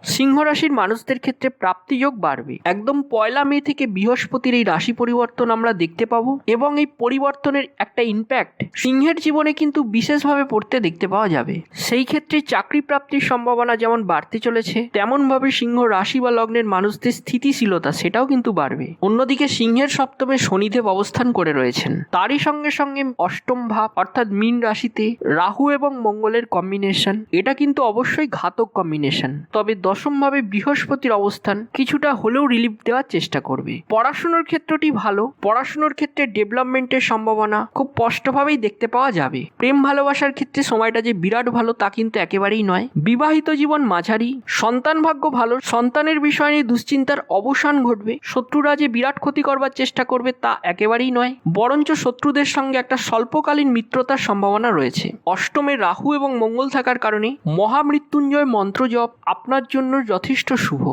সিংহ রাশির মানুষদের ক্ষেত্রে প্রাপ্তিযোগ বাড়বে। একদম 1 মে থেকে বৃহস্পতির এই রাশি পরিবর্তন আমরা দেখতে পাবো এবং এই পরিবর্তনের একটা ইম্প্যাক্ট সিংহের জীবনে কিন্তু বিশেষভাবে পড়তে দেখতে পাওয়া যাবে। সেই ক্ষেত্রে চাকরি প্রাপ্তির সম্ভাবনা যেমন বাড়তে চলেছে, তেমনভাবে সিংহ রাশি বা লগ্নের মানুষদের স্থিতিশীলতা সেটাও কিন্তু বাড়বে। অন্যদিকে সিংহের সপ্তমে শনিদেব অবস্থান করে রয়েছেন, তারই সঙ্গে সঙ্গে অষ্টম ভাব অর্থাৎ মীন রাশিতে রাহু এবং মঙ্গলের কম্বিনেশন, এটা কিন্তু অবশ্যই ঘাতক কম্বিনেশন। তবে দশম ভাবে বৃহস্পতির অবস্থান কিছুটা হলেও রিলিফ দেওয়ার চেষ্টা করবে। পড়াশোনার ক্ষেত্রটি ভালো, পড়াশোনার ক্ষেত্রে ডেভেলপমেন্টের সম্ভাবনা খুব স্পষ্টভাবেই দেখতে পাওয়া যাবে। প্রেম ভালোবাসার ক্ষেত্রে সময়টা যে বিরাট ভালো তা কিন্তু একেবারেই নয়। বিবাহিত জীবন মাঝারি, সন্তান ভাগ্য ভালো, সন্তানের বিষয় নিয়ে দুশ্চিন্তার অবসান ঘটবে। শত্রুরা যে বিরাট ক্ষতি করবার চেষ্টা করবে তা একেবারেই নয়, বরঞ্চ শত্রুদের সঙ্গে একটা স্বল্পকালীন মিত্রতার সম্ভাবনা রয়েছে। অষ্টমে রাহু এবং মঙ্গল থাকার কারণে মহামৃত্যুঞ্জয় মন্ত্র জপ আপনার জন্য যথেষ্ট শুভ।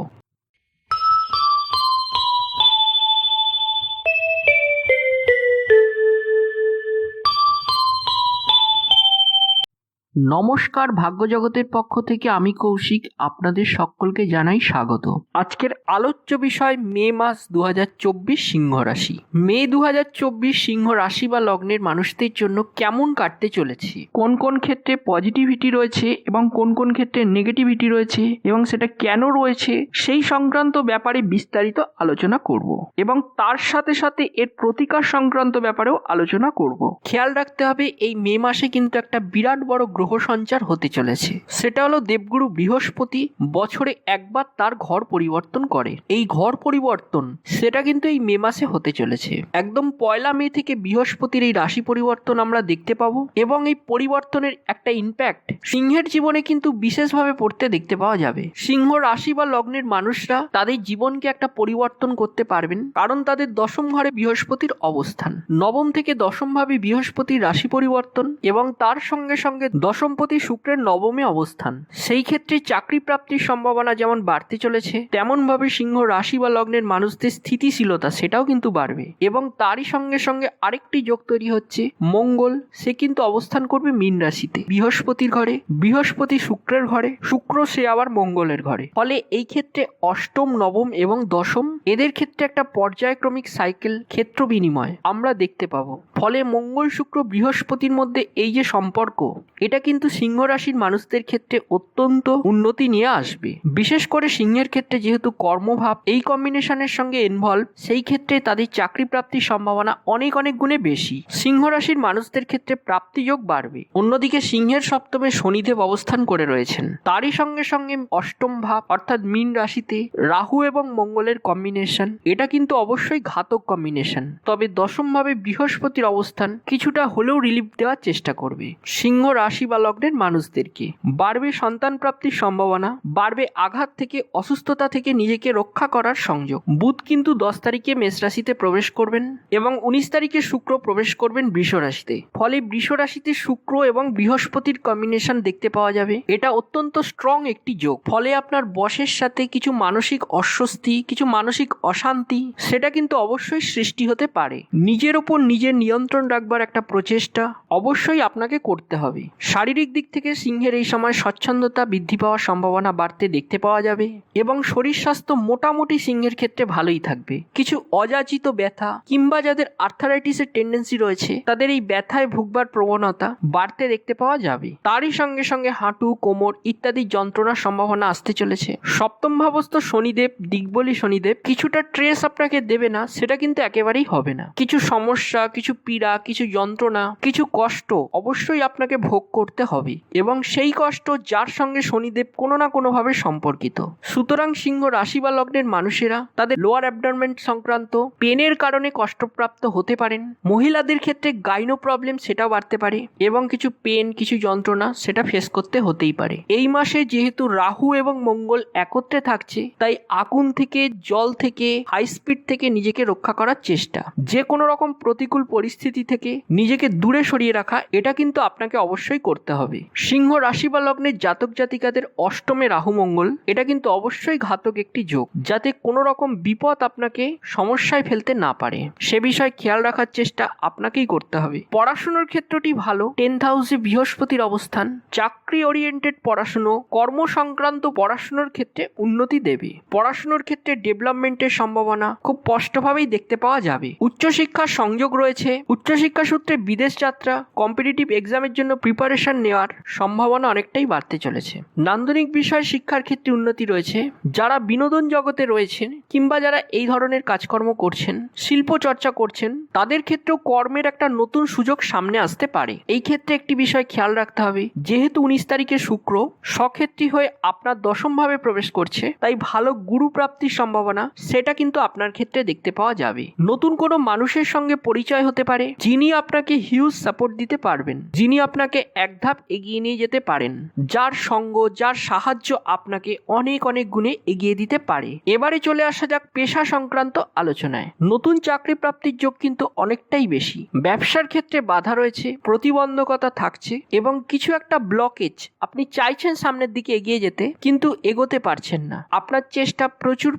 নমস্কার, ভাগ্যজগতের পক্ষ থেকে আমি কৌশিক আপনাদের সকলকে জানাই স্বাগত। আজকের আলোচ্য বিষয় মে মাস 2024 সিংহ রাশি। মে 2024 সিংহ রাশি বা লগ্নের মানুষদের জন্য কেমন কাটতে চলেছে, কোন কোন ক্ষেত্রে পজিটিভিটি রয়েছে এবং কোন কোন ক্ষেত্রে নেগেটিভিটি রয়েছে এবং সেটা কেন রয়েছে সেই সংক্রান্ত ব্যাপারে বিস্তারিত আলোচনা করব এবং তার সাথে সাথে এর প্রতিকার সংক্রান্ত ব্যাপারেও আলোচনা করব। খেয়াল রাখতে হবে এই মে মাসে কিন্তু একটা বিরাট বড় গ্রহ সঞ্চার হতে চলেছে। সেটা হলো দেবগুরু বৃহস্পতি বছরে একবার তার ঘর পরিবর্তন করে। এই ঘর পরিবর্তন সেটা কিন্তু এই মে মাসে হতে চলেছে। একদম 1 মে থেকে বৃহস্পতির এই রাশি পরিবর্তন আমরা দেখতে পাবো এবং এই পরিবর্তনের একটা ইম্প্যাক্ট সিংহের জীবনে কিন্তু বিশেষভাবে পড়তে দেখতে পাওয়া যাবে। সিংহ রাশি বা লগ্নের মানুষরা তাদের জীবনকে একটা পরিবর্তন করতে পারবেন, কারণ তাদের দশম ঘরে বৃহস্পতির অবস্থান। নবম থেকে দশম ভাবে বৃহস্পতির রাশি পরিবর্তন এবং তার সঙ্গে সঙ্গে দশমপতি শুক্রের নবমে অবস্থান। সেই ক্ষেত্রে চাকরি প্রাপ্তির সম্ভাবনা যেমন বাড়তে চলেছে, তেমনভাবে সিংহ রাশি বা লগ্নের মানুষদের স্থিতিশীলতা সেটাও কিন্তু বাড়বে। এবং তারই সঙ্গে সঙ্গে আরেকটি যোগ তৈরি হচ্ছে, মঙ্গল সে কিন্তু অবস্থান করবে মীন রাশিতে, বৃহস্পতির ঘরে, বৃহস্পতি শুক্রের ঘরে, শুক্র সে আবার মঙ্গলের ঘরে। ফলে এই ক্ষেত্রে অষ্টম, নবম এবং দশম এদের ক্ষেত্রে একটা পর্যায়ক্রমিক সাইকেল ক্ষেত্র বিনিময় আমরা দেখতে পাবো। ফলে মঙ্গল শুক্র বৃহস্পতির মধ্যে এই যে সম্পর্ক, এটা কিন্তু সিংহ রাশির মানুষদের ক্ষেত্রে অত্যন্ত উন্নতি নিয়ে আসবে। বিশেষ করে সিংহের ক্ষেত্রে যেহেতু কর্মভাব এই কম্বিনেশনের সঙ্গে ইনভলভ, সেই ক্ষেত্রে তাদের চাকরি প্রাপ্তির সম্ভাবনা অনেক অনেক গুণে বেশি। সিংহ রাশির মানুষদের ক্ষেত্রে প্রাপ্তিযোগ বাড়বে। অন্যদিকে সিংহের সপ্তমে শনিদেব অবস্থান করে রয়েছেন, তারই সঙ্গে সঙ্গে অষ্টম ভাব অর্থাৎ মীন রাশিতে রাহু এবং মঙ্গলের কম্বিনেশন, এটা কিন্তু অবশ্যই ঘাতক কম্বিনেশন। তবে দশম ভাবে বৃহস্পতির অবস্থান কিছুটা হলেও রিলিফ দেওয়ার চেষ্টা করবে। সিংহ রাশি বা লগ্নের মানুষদেরকে বাড়বে সন্তান প্রাপ্তির সম্ভাবনা, বাড়বে আঘাত থেকে, অসুস্থতা থেকে নিজেকে রক্ষা করার সংযোগ। বুধ কিন্তু 10 তারিখে মেষ রাশিতে প্রবেশ করবেন এবং 19 তারিখে শুক্র প্রবেশ করবেন বৃষ রাশিতে। ফলে বৃষ রাশিতে শুক্র এবং বৃহস্পতির কম্বিনেশন দেখতে পাওয়া যাবে। এটা অত্যন্ত স্ট্রং একটি যোগ। ফলে আপনার বসের সাথে কিছু মানসিক অস্বস্তি, কিছু মানসিক অশান্তি সেটা কিন্তু অবশ্যই সৃষ্টি হতে পারে। নিজের ওপর নিজের নিয়ন্ত্রণ রাখবার একটা প্রচেষ্টা অবশ্যই আপনাকে করতে হবে। শারীরিক দিক থেকে সিংহের এই সময় স্বচ্ছন্দতা বৃদ্ধি পাওয়ার সম্ভাবনা বাড়তে দেখতে পাওয়া যাবে এবং শরীর স্বাস্থ্য মোটামুটি সিংহের ক্ষেত্রে ভালোই থাকবে। কিছু অযাচিত ব্যথা কিংবা যাদের আর্থারাইটিসের টেন্ডেন্সি রয়েছে তাদের এই ব্যথায় ভুগবার প্রবণতা বাড়তে দেখতে পাওয়া যাবে। তারই সঙ্গে সঙ্গে হাঁটু, কোমর ইত্যাদি যন্ত্রণার সম্ভাবনা আসতে চলেছে। সপ্তম ভাবস্থ শনিদেব, দিগ্বলী শনিদেব কিছুটা ট্রেস আপনাকে দেবে না সেটা কিন্তু একেবারেই হবে না। কিছু সমস্যা, কিছু পীড়া, কিছু যন্ত্রণা, কিছু কষ্ট অবশ্যই আপনাকে ভোগ করতে হবে এবং সেই কষ্ট যার সঙ্গে শনিদেব কোনো না কোনোভাবে সম্পর্কিত। সুতরাং সিংহ রাশি বা লগ্নের মানুষেরা তাদের লোয়ার অ্যাবডোমেন সংক্রান্ত পেনের কারণে কষ্টপ্রাপ্ত হতে পারেন। মহিলাদের ক্ষেত্রে গাইনো প্রবলেম সেটাও বাড়তে পারে এবং কিছু পেন, কিছু যন্ত্রণা সেটা ফেস করতে হতেই পারে। এই মাসে যেহেতু রাহু এবং মঙ্গল একত্রে থাকছে, তাই আগুন থেকে, জল থেকে, হাই স্পিড থেকে নিজেকে রক্ষা করার চেষ্টা, যে কোনো রকম প্রতিকূল পরিস্থিতি থেকে নিজেকে দূরে সরিয়ে রাখা, এটা কিন্তু আপনাকে অবশ্যই করতে করতে হবে। সিংহ রাশি বা লগ্নের জাতক জাতিকাদের অষ্টমে রাহু মঙ্গল, এটা কিন্তু অবশ্যই ঘাতক একটি যোগ, যাতে কোনো রকম বিপদ আপনাকে সমস্যায় ফেলতে না পারে, সে বিষয়ে খেয়াল রাখার চেষ্টা আপনাকেই করতে হবে। পড়াশোনার ক্ষেত্রটি ভালো, 10th হাউসে বৃহস্পতির অবস্থান চাকরি ওরিয়েন্টেড পড়াশুনো, কর্ম সংক্রান্ত পড়াশোনার ক্ষেত্রে উন্নতি দেবে। পড়াশোনার ক্ষেত্রে ডেভেলপমেন্টের সম্ভাবনা খুব স্পষ্টভাবেই দেখতে পাওয়া যাবে। উচ্চশিক্ষার সংযোগ রয়েছে, উচ্চশিক্ষা সূত্রে বিদেশ যাত্রা, কম্পিটিটিভ এক্সামের জন্য প্রিপারেশন নেওয়ার সম্ভাবনা অনেকটাই বাড়তে চলেছে। নান্দনিক বিষয় শিক্ষার ক্ষেত্রে উন্নতি রয়েছে। যারা বিনোদন জগতে রয়েছেন কিংবা যারা এই ধরনের কাজকর্ম করছেন, শিল্প চর্চা করছেন, তাদের ক্ষেত্রেও কর্মের একটা নতুন সুযোগ সামনে আসতে পারে। এই ক্ষেত্রে একটি বিষয় খেয়াল রাখতে হবে, যেহেতু 19 তারিখে শুক্র স্বক্ষেত্রী হয়ে আপনার দশম ভাবে প্রবেশ করছে, তাই ভালো গুরু প্রাপ্তির সম্ভাবনা সেটা কিন্তু আপনার ক্ষেত্রে দেখতে পাওয়া যাবে। নতুন কোনো মানুষের সঙ্গে পরিচয় হতে পারে, যিনি আপনাকে হিউজ সাপোর্ট দিতে পারবেন, যিনি আপনাকে এক ধাপ এগিয়ে নিয়ে যেতে পারেন, যার সঙ্গ, যার সাহায্য আপনাকে অনেক অনেক গুণে এগিয়ে দিতে পারে। এবারে চলে আসা যাক পেশা সংক্রান্ত আলোচনায়। নতুন চাকরি প্রাপ্তির যোগ কিন্তু অনেকটাই বেশি। ব্যবসার ক্ষেত্রে বাধা রয়েছে, প্রতিবন্ধকতা থাকছে এবং কিছু একটা ব্লকেজ, আপনি চাইছেন সামনের দিকে এগিয়ে যেতে কিন্তু এগোতে পারছেন না। আপনার চেষ্টা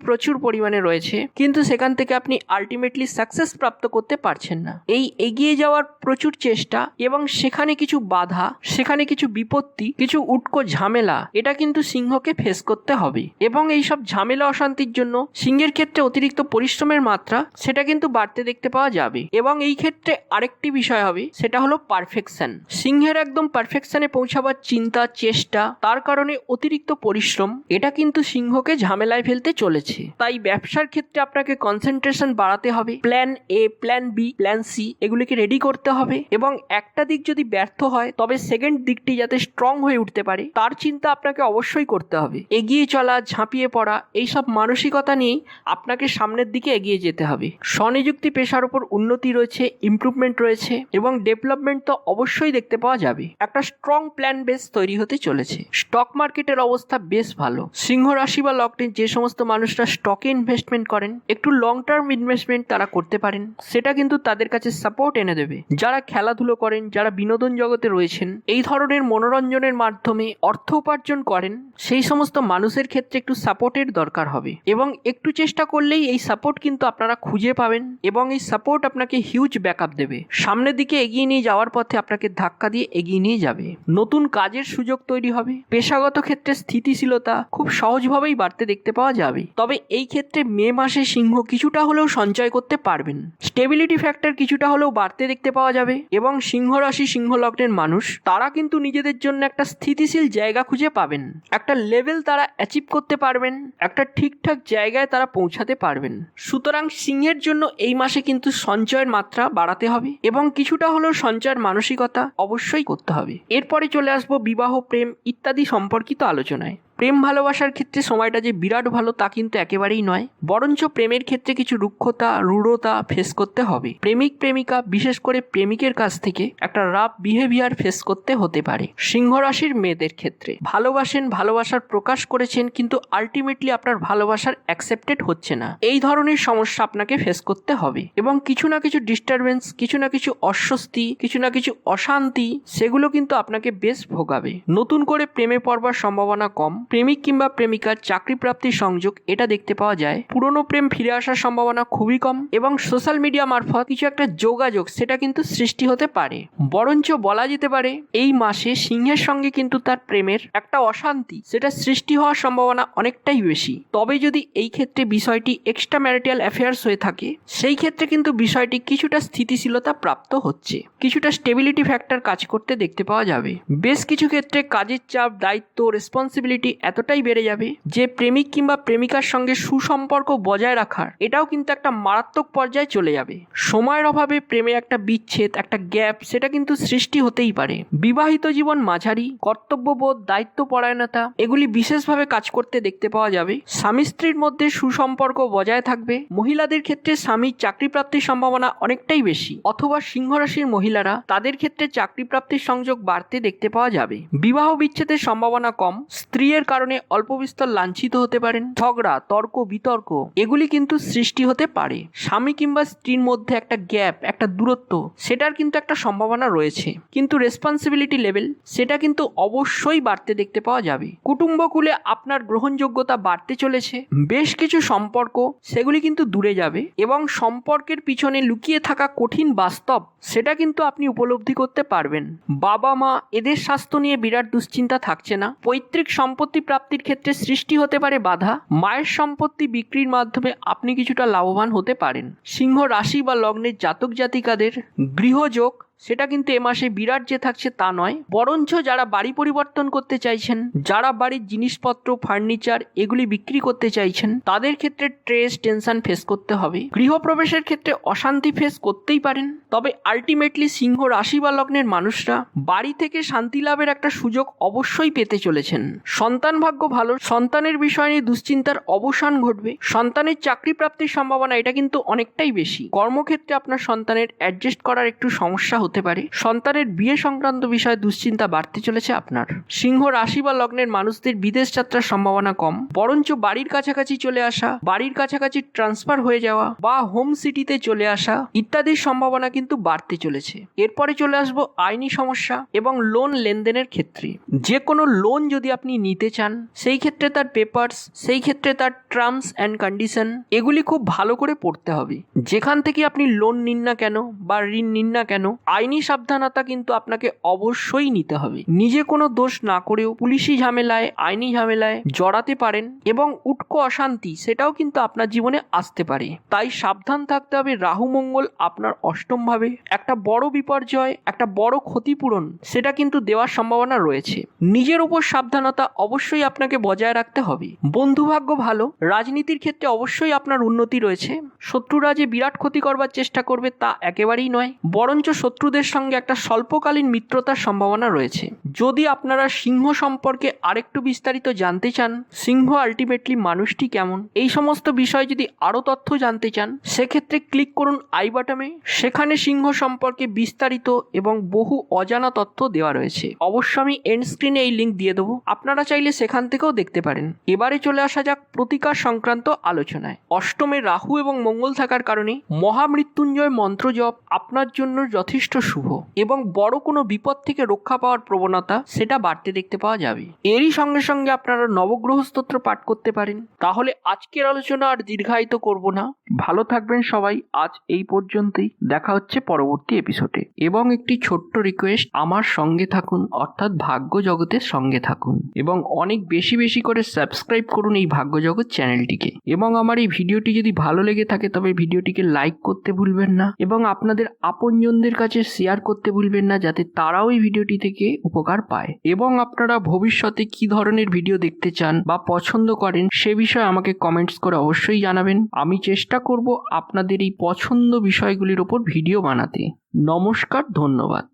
প্রচুর পরিমাণে রয়েছে, কিন্তু সেখান থেকে আপনি আলটিমেটলি সাকসেস প্রাপ্ত করতে পারছেন না। এই এগিয়ে যাওয়ার প্রচুর চেষ্টা এবং সেখানে কিছু বাধা, সেখানে কিছু বিপত্তি, কিছু উটকো ঝামেলা, এটা কিন্তু সিংহকে ফেস করতে হবে। এবং এই সব ঝামেলা অশান্তির জন্য সিংহের ক্ষেত্রে অতিরিক্ত পরিশ্রমের মাত্রা সেটা কিন্তু বাড়তে দেখতে পাওয়া যাবে। এবং এই ক্ষেত্রে আরেকটি বিষয় হবে, সেটা হলো পারফেকশন। সিংহের একদম পারফেকশনে পৌঁছাবার চিন্তা, চেষ্টা, তার কারণে অতিরিক্ত পরিশ্রম, এটা কিন্তু সিংহকে ঝামেলায় ফেলতে চলেছে। তাই ব্যবসার ক্ষেত্রে আপনাকে কনসেন্ট্রেশন বাড়াতে হবে। Plan A, plan B, plan C এগুলিকে রেডি করতে হবে এবং একটা দিক যদি ব্যর্থ হয় তবে সেকেন্ড দিকটি যাতে স্ট্রং হয়ে উঠতে পারে তার চিন্তা আপনাকে অবশ্যই করতে হবে। এগিয়ে চলা, ঝাঁপিয়ে পড়া, এইসব মানসিকতা নিয়েই আপনাকে সামনের দিকে এগিয়ে যেতে হবে। স্বনিযুক্তি পেশার উপর উন্নতি রয়েছে, ইমপ্রুভমেন্ট রয়েছে এবং ডেভেলপমেন্ট তো অবশ্যই দেখতে পাওয়া যাবে। একটা স্ট্রং প্ল্যান বেস তৈরি হতে চলেছে। স্টক মার্কেটের অবস্থা বেশ ভালো। সিংহ রাশি বা লগ্নের যে সমস্ত মানুষরা স্টকে ইনভেস্টমেন্ট করেন, একটু লং টার্ম ইনভেস্টমেন্ট তারা করতে পারেন, সেটা কিন্তু তাদের কাছে সাপোর্ট এনে দেবে। যারা খেলাধুলো করেন, যারা বিনোদন জগতে রয়েছেন, এই ধরনের মনোরঞ্জনের মাধ্যমে অর্থ উপার্জন করেন, সেই সমস্ত মানুষের ক্ষেত্রে একটু সাপোর্টের দরকার হবে এবং একটু চেষ্টা করলেই এই সাপোর্ট কিন্তু আপনারা খুঁজে পাবেন এবং এই সাপোর্ট আপনাকে হিউজ ব্যাকআপ দেবে। সামনের দিকে এগিয়ে নিয়ে যাওয়ার পথে আপনাকে ধাক্কা দিয়ে এগিয়ে নিয়ে যাবে। নতুন কাজের সুযোগ তৈরি হবে। পেশাগত ক্ষেত্রে স্থিতিশীলতা খুব সহজভাবেই বাড়তে দেখতে পাওয়া যাবে। তবে এই ক্ষেত্রে মে মাসে সিংহ কিছুটা হলেও সঞ্চয় করতে পারবেন। স্টেবিলিটি ফ্যাক্টর কিছুটা হলেও বাড়তে দেখতে পাওয়া যাবে এবং সিংহ রাশি, সিংহ লগ্নের মানুষ তারা কিন্তু নিজেদের জন্য একটা স্থিতিশীল জায়গা খুঁজে পাবেন, একটা লেভেল তারা অ্যাচিভ করতে পারবেন, একটা ঠিকঠাক জায়গায় তারা পৌঁছাতে পারবেন। সুতরাং সিংহের জন্য এই মাসে কিন্তু সঞ্চয়ের মাত্রা বাড়াতে হবে এবং কিছুটা হলেও সঞ্চয়ের মানসিকতা অবশ্যই করতে হবে। এরপরে চলে আসবো বিবাহ, প্রেম ইত্যাদি সম্পর্কিত আলোচনায়। প্রেম ভালোবাসার ক্ষেত্রে সময়টা যে বিরাট ভালো তা কিন্তু একেবারেই নয়, বরঞ্চ প্রেমের ক্ষেত্রে কিছু রুক্ষতা, রূঢ়তা ফেস করতে হবে। প্রেমিক প্রেমিকা, বিশেষ করে প্রেমিকের কাছ থেকে একটা রাফ বিহেভিয়ার ফেস করতে হতে পারে। সিংহ রাশির মেয়েদের ক্ষেত্রে ভালোবাসেন, ভালোবাসার প্রকাশ করেছেন, কিন্তু আলটিমেটলি আপনার ভালোবাসার অ্যাকসেপ্টেড হচ্ছে না, এই ধরনের সমস্যা আপনাকে ফেস করতে হবে এবং কিছু না কিছু ডিস্টারবেন্স, কিছু না কিছু অস্বস্তি, কিছু না কিছু অশান্তি, সেগুলো কিন্তু আপনাকে বেশ ভোগাবে। নতুন করে প্রেমে পড়বার সম্ভাবনা কম। প্রেমিক কিংবা প্রেমিকার চাকরি প্রাপ্তির সংযোগ এটা দেখতে পাওয়া যায়। পুরনো প্রেম ফিরে আসার সম্ভাবনা খুবই কম এবং সোশ্যাল মিডিয়া মারফত কিছু একটা যোগাযোগ সেটা কিন্তু সৃষ্টি হতে পারে। বরঞ্চ বলা যেতে পারে এই মাসে সিংহের সঙ্গে কিন্তু তার প্রেমের একটা অশান্তি সেটা সৃষ্টি হওয়ার সম্ভাবনা অনেকটাই বেশি। তবে যদি এই ক্ষেত্রে বিষয়টি এক্সট্রা ম্যারিটাল অ্যাফেয়ার্স হয়ে থাকে, সেই ক্ষেত্রে কিন্তু বিষয়টি কিছুটা স্থিতিশীলতা প্রাপ্ত হচ্ছে, কিছুটা স্টেবিলিটি ফ্যাক্টর কাজ করতে দেখতে পাওয়া যাবে। বেশ কিছু ক্ষেত্রে কাজের চাপ, দায়িত্ব, রেসপন্সিবিলিটি এতটাই বেড়ে যাবে যে প্রেমিক কিংবা প্রেমিকার সঙ্গে সুসম্পর্ক বজায় রাখার এটাও কিন্তু একটা মারাত্মক পর্যায়ে চলে যাবে। সময়ের অভাবে প্রেমে একটা বিচ্ছেদ, একটা গ্যাপ সেটা কিন্তু সৃষ্টি হতেই পারে। বিবাহিত জীবন মাঝারি, কর্তব্যবোধ, দায়িত্বপরায়ণতা এগুলি বিশেষভাবে কাজ করতে দেখতে পাওয়া যাবে। স্বামী স্ত্রীর মধ্যে সুসম্পর্ক বজায় থাকবে। মহিলাদের ক্ষেত্রে স্বামীর চাকরি প্রাপ্তির সম্ভাবনা অনেকটাই বেশি, অথবা সিংহ রাশির মহিলারা তাদের ক্ষেত্রে চাকরি প্রাপ্তির সংযোগ বাড়তে দেখতে পাওয়া যাবে। বিবাহ বিচ্ছেদের সম্ভাবনা কম। স্ত্রীর চিটিংয়ের কারণে অল্প বিস্তর লাঞ্ছিত হতে পারেন। ঝগড়া, তর্ক বিতর্ক এগুলি কিন্তু সৃষ্টি হতে পারে। স্বামী কিংবা স্ত্রীর মধ্যে একটা গ্যাপ, একটা দূরত্ব, সেটার কিন্তু একটা সম্ভাবনা রয়েছে। কিন্তু রেসপন্সিবিলিটি লেভেল সেটা কিন্তু অবশ্যই বাড়তে দেখতে পাওয়া যাবে। কুটুম্বকুলে আপনার গ্রহণযোগ্যতা বাড়তে চলেছে। বেশ কিছু সম্পর্ক সেগুলি কিন্তু দূরে যাবে এবং সম্পর্কের পিছনে লুকিয়ে থাকা কঠিন বাস্তব সেটা কিন্তু আপনি উপলব্ধি করতে পারবেন। বাবা মা এদের স্বাস্থ্য নিয়ে বিরাট দুশ্চিন্তা থাকছে না। পৈতৃক সম্পত্তি প্রাপ্তির ক্ষেত্রে সৃষ্টি হতে পারে বাধা। মায়ের সম্পত্তি বিক্রির মাধ্যমে আপনি কিছুটা লাভবান হতে পারেন। সিংহ রাশি বা লগ্নের জাতক জাতিকাদের গৃহযোগ সেটা কিন্তু এ মাসে বিরাট যে থাকছে তা নয়, বরঞ্চ যারা বাড়ি পরিবর্তন করতে চাইছেন, যারা বাড়ির জিনিসপত্র ফার্নিচার এগুলি বিক্রি করতে চাইছেন, তাদের ক্ষেত্রে স্ট্রেস টেনশন ফেস করতে হবে। গৃহপ্রবেশের ক্ষেত্রে অশান্তি ফেস করতেই পারেন। তবে আলটিমেটলি সিংহ রাশি বা লগ্নের মানুষরা বাড়ি থেকে শান্তি লাভের একটা সুযোগ অবশ্যই পেতে চলেছেন। সন্তান ভাগ্য ভালো, সন্তানের বিষয় নিয়ে দুশ্চিন্তার অবসান ঘটবে। সন্তানের চাকরি প্রাপ্তির সম্ভাবনা এটা কিন্তু অনেকটাই বেশি। কর্মক্ষেত্রে আপনার সন্তানের অ্যাডজাস্ট করার একটু সমস্যা হতে পারে। সন্তানের বিয়ে সংক্রান্ত বিষয়ে দুশ্চিন্তা বাড়তে চলেছে আপনার। সিংহ রাশি বা লগ্নের মানুষদের বিদেশ যাত্রার সম্ভাবনা কম, বরঞ্চ বাড়ির কাছাকাছি চলে আসা, বাড়ির কাছাকাছি ট্রান্সফার হয়ে যাওয়া বা হোম সিটিতে চলে আসা ইত্যাদির সম্ভাবনা কিন্তু বাড়তে চলেছে। এরপরে চলে আসবো আইনি সমস্যা এবং লোন লেনদেনের ক্ষেত্রে। যে কোনো লোন যদি আপনি নিতে চান, সেই ক্ষেত্রে তার পেপারস, সেই ক্ষেত্রে তার টার্মস অ্যান্ড কন্ডিশন এগুলি খুব ভালো করে পড়তে হবে। যেখান থেকে আপনি লোন নিন না কেন বা ঋণ নিন না কেন, আইনি সাবধানতা কিন্তু আপনাকে অবশ্যই নিতে হবে। নিজে কোনো দোষ না করেও পুলিশি ঝামেলায়, আইনি ঝামেলায় জড়াতে পারেন এবং উটকো অশান্তি সেটাও কিন্তু আপনার জীবনে আসতে পারে। তাই সাবধান থাকতে হবে। রাহু মঙ্গল আপনার অষ্টম ভাবে, একটা বড় বিপর্যয়, একটা বড় ক্ষতিপূরণ সেটা কিন্তু দেওয়ার সম্ভাবনা রয়েছে। নিজের উপর সাবধানতা অবশ্যই আপনাকে বজায় রাখতে হবে। বন্ধু ভাগ্য ভালো, রাজনীতির ক্ষেত্রে অবশ্যই আপনার উন্নতি রয়েছে। শত্রুরা যে বিরাট ক্ষতি করবার চেষ্টা করবে তা একেবারেই নয়, বরঞ্চ শত্রুদের সঙ্গে একটা স্বল্পকালীন মিত্রতার সম্ভাবনা রয়েছে। যদি আপনারা সিংহ সম্পর্কে আরেকটু বিস্তারিত জানতে চান, সিংহ আলটিমেটলি মানুষটি কেমন, এই সমস্ত বিষয় যদি আরো তথ্য জানতে চান, সেক্ষেত্রে ক্লিক করুন আই বাটনে। সেখানে সিংহ সম্পর্কে বিস্তারিত এবং বহু অজানা তথ্য দেওয়া রয়েছে। অবশ্য আমি এন্ড স্ক্রিনে এই লিঙ্ক দিয়ে দেবো, আপনারা চাইলে সেখান থেকেও দেখতে পারেন। এবারে চলে আসা যাক প্রতিকার সংক্রান্ত আলোচনায়। অষ্টমে রাহু এবং মঙ্গল থাকার কারণে মহামৃত্যুঞ্জয় মন্ত্র জপ আপনার জন্য যথেষ্ট শুভ এবং বড় কোনো বিপদ থেকে রক্ষা পাওয়ার প্রবণতা সেটা বাড়তে দেখতে পাওয়া যাবে। এরই সঙ্গে সঙ্গে আপনারা নবগ্রহ স্তোত্র পাঠ করতে পারেন। তাহলে আজকের আলোচনা আর দীর্ঘায়িত করব না। ভালো থাকবেন সবাই। আজ এই পর্যন্তই, দেখা হচ্ছে পরবর্তী এপিসোডে। এবং একটি ছোট্ট রিকোয়েস্ট, আমার সঙ্গে থাকুন, অর্থাৎ ভাগ্য জগতের সঙ্গে থাকুন এবং অনেক বেশি বেশি করে সাবস্ক্রাইব করুন এই ভাগ্য জগৎ চ্যানেলটিকে। এবং আমার এই ভিডিওটি যদি ভালো লেগে থাকে তবে ভিডিওটিকে লাইক করতে ভুলবেন না এবং আপনাদের আপনজনদের কাছে শেয়ার করতে ভুলবেন না, যাতে তারাও এই ভিডিওটি থেকে উপকার পায়। এবং আপনারা ভবিষ্যতে কি ধরনের ভিডিও দেখতে চান বা পছন্দ করেন সে বিষয়ে আমাকে কমেন্টস করে অবশ্যই জানাবেন। আমি চেষ্টা করব আপনাদের এই পছন্দ বিষয়গুলির ওপর ভিডিও বানাতে। নমস্কার, ধন্যবাদ।